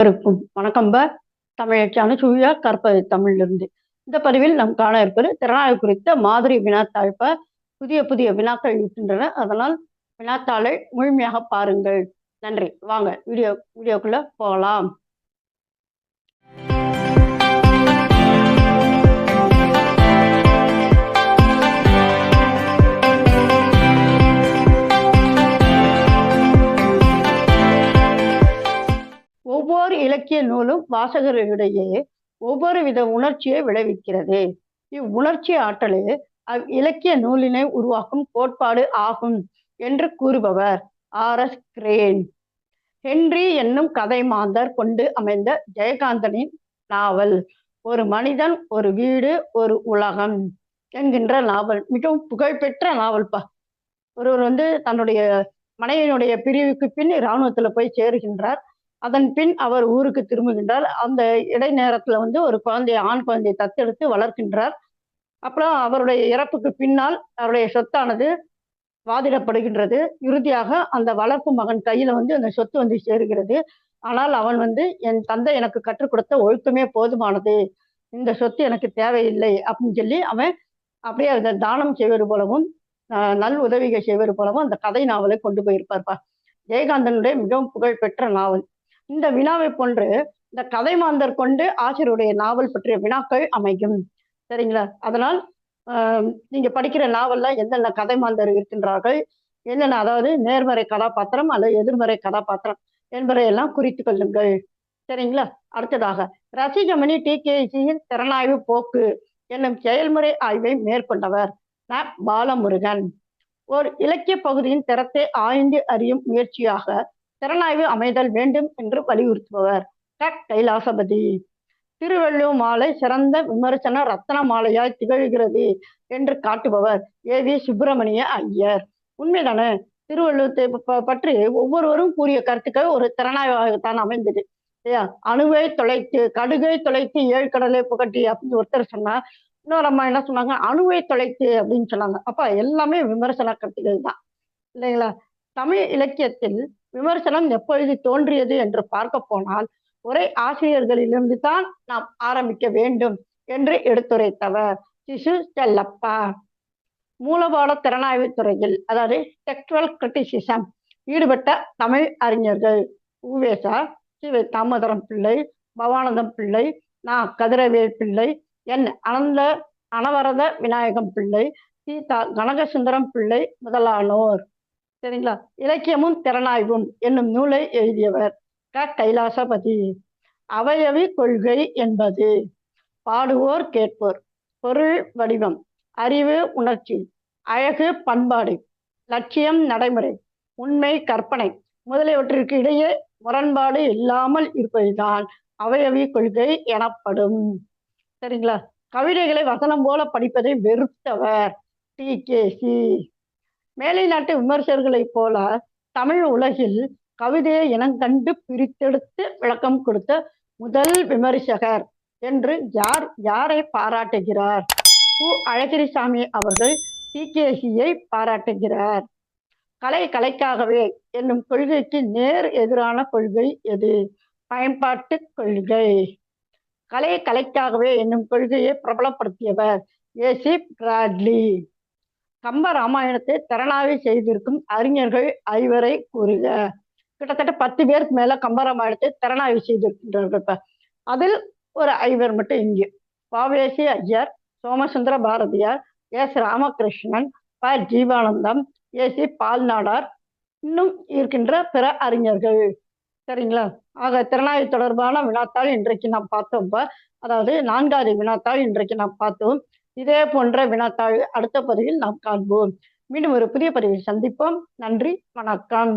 இருக்கும் வணக்கம் தமிழச்சான சூழா கற்பது தமிழிலிருந்து. இந்த பதிவில் நாம் காண இருப்பது திறனாய்வு குறித்த மாதிரி வினாத்தாள். புதிய புதிய வினாக்கள் இருக்கின்றன, அதனால் வினாத்தாளை முழுமையாக பாருங்கள். நன்றி. வாங்க வீடியோக்குள்ள போகலாம். ஒவ்வொரு இலக்கிய நூலும் வாசகர்களிடையே ஒவ்வொரு வித உணர்ச்சியை விளைவிக்கிறது. இவ்வுணர்ச்சி ஆற்றலே இலக்கிய நூலினை உருவாக்கும் கோட்பாடு ஆகும் என்று கூறுபவர் R.S. கிரேன். ஹென்றி என்னும் கதை மாந்தர் கொண்டு அமைந்த ஜெயகாந்தனின் நாவல் ஒரு மனிதன், ஒரு வீடு, ஒரு உலகம் என்கின்ற நாவல் மிகவும் புகழ்பெற்ற நாவல்பா. ஒருவர் தன்னுடைய மனைவியினுடைய பிரிவுக்கு பின் இராணுவத்துல போய் சேருகின்றார். அதன் பின் அவர் ஊருக்கு திரும்புகின்றார். அந்த இடைநேரத்துல ஒரு ஆண் குழந்தையை தத்தெடுத்து வளர்க்கின்றார். அப்புறம் அவருடைய இறப்புக்கு பின்னால் அவருடைய சொத்தானது வாதிடப்படுகின்றது. இறுதியாக அந்த வளர்ப்பு மகன் கையில அந்த சொத்து சேருகிறது. ஆனால் அவன் என் தந்தை எனக்கு கற்றுக் கொடுத்த ஒழுக்கமே போதுமானது, இந்த சொத்து எனக்கு தேவையில்லை அப்படின்னு சொல்லி அவன் அப்படியே அதை தானம் செய்வது போலவும் நல் உதவிகள் செய்வது போலவும் அந்த கதை நாவலை கொண்டு போயிருப்பார்ப்பா. ஜெயகாந்தனுடைய மிகவும் புகழ்பெற்ற நாவல். இந்த வினாவை போன்று இந்த கதை மாந்தர் கொண்டு ஆசிரியருடைய நாவல் பற்றிய வினாக்கள் அமையும். சரிங்களா? அதனால் நீங்க படிக்கிற நாவல்ல எந்தெந்த கதை மாந்தர் இருக்கின்றார்கள், என்னென்ன, அதாவது நேர்மறை கதாபாத்திரம் அல்லது எதிர்மறை கதாபாத்திரம் என்பதையெல்லாம் குறித்து கொள்ளுங்கள். சரிங்களா? அடுத்ததாக ரசிகமணி TKCயின் திறனாய்வு போக்கு என்னும் செயல்முறை ஆய்வை மேற்கொண்டவர் பாலமுருகன். ஒரு இலக்கிய பகுதியின் திறத்தை ஆய்ந்து அறியும் முயற்சியாக திறனாய்வு அமைதல் வேண்டும் என்று வலியுறுத்துபவர் கைலாசபதி. திருவள்ளுவர் மாலை சிறந்த விமர்சன ரத்ன மாலையாய் திகழ்கிறது என்று காட்டுபவர் AV சுப்பிரமணிய ஐயர். உண்மைதானே? திருவள்ளுவத்தை பற்றி ஒவ்வொருவரும் கூறிய கருத்துக்கள் ஒரு திறனாய்வாகத்தான் அமைந்தது இல்லையா? அணுவை தொலைத்து கடுகை தொலைத்து 7 கடலை புகட்டி அப்படின்னு ஒருத்தர் சொன்னா, இன்னொரு அம்மா என்ன சொன்னாங்க, அணுவை தொலைத்து அப்படின்னு சொன்னாங்க. அப்ப எல்லாமே விமர்சன கருத்துக்கள் தான் இல்லைங்களா? தமிழ் இலக்கியத்தில் விமர்சனம் எப்பொழுது தோன்றியது என்று பார்க்க போனால் ஒரே ஆசிரியர்களிலிருந்து தான் நாம் ஆரம்பிக்க வேண்டும் என்று எடுத்துரைத்தவர் சிசு செல்லப்பா. மூலபாட திறனாய்வு துறையில், அதாவது டெக்ஸ்டுவல் கிரிட்டிசிசம் ஈடுபட்ட தமிழ் அறிஞர்கள் உவேசா, தாமோதரம் பிள்ளை, பவானந்தம் பிள்ளை, கதிரவேல் பிள்ளை, அனவரத விநாயகம் பிள்ளை, கனகசுந்தரம் பிள்ளை முதலானோர். சரிங்களா? இலக்கியமும் திறனாய்வும் என்னும் நூலை எழுதியவர் கைலாசபதி. அவயவி கொள்கை என்பது பாடுவோர் கேட்போர், பொருள் வடிவம், அறிவு உணர்ச்சி, அழகு பண்பாடு, லட்சியம் நடைமுறை, உண்மை கற்பனை முதலியவற்றிற்கு இடையே முரண்பாடு இல்லாமல் இருப்பதுதான் அவயவி கொள்கை எனப்படும். சரிங்களா? கவிதைகளை வசனம் போல படிப்பதை வெறுத்தவர் TKC. மேலை நாட்டு விமர்சகர்களை போல தமிழ் உலகில் கவிதையை இனங்கண்டு பிரித்தெடுத்து விளக்கம் கொடுத்த முதல் விமர்சகர் என்று யாரை பாராட்டுகிறார்? அழகிரிசாமி அவர்கள் TKCயை பாராட்டுகிறார். கலைக்காகவே என்னும் கொள்கைக்கு நேர் எதிரான கொள்கை எது? பயன்பாட்டு கொள்கை. கலைக்காகவே என்னும் கொள்கையை பிரபலப்படுத்தியவர் AC பிராட்லி. கம்ப ராமாயணத்தை திறனாய்வு செய்திருக்கும் அறிஞர்கள் 5 கூறுக. கிட்டத்தட்ட 10 பேருக்கு மேல கம்பராமாயணத்தை திறனாய்வு செய்திருக்கின்றார்கள். அதில் ஒரு 5 மட்டும் இங்கே: வாவேசி ஐயர், சோமசுந்தர பாரதியார், S. ராமகிருஷ்ணன், ஜீவானந்தம், AC பால்நாடார், இன்னும் இருக்கின்ற பிற அறிஞர்கள். சரிங்களா? ஆக திறனாய்வு தொடர்பான வினாத்தாள் இன்றைக்கு நாம் பார்த்தோம். அதாவது 4வது வினாத்தாள் இன்றைக்கு நாம் பார்த்தோம். இதே போன்ற வினாத்தாள் அடுத்த பதிவில் நாம் காண்போம். மீண்டும் ஒரு புதிய பதிவில் சந்திப்போம். நன்றி, வணக்கம்.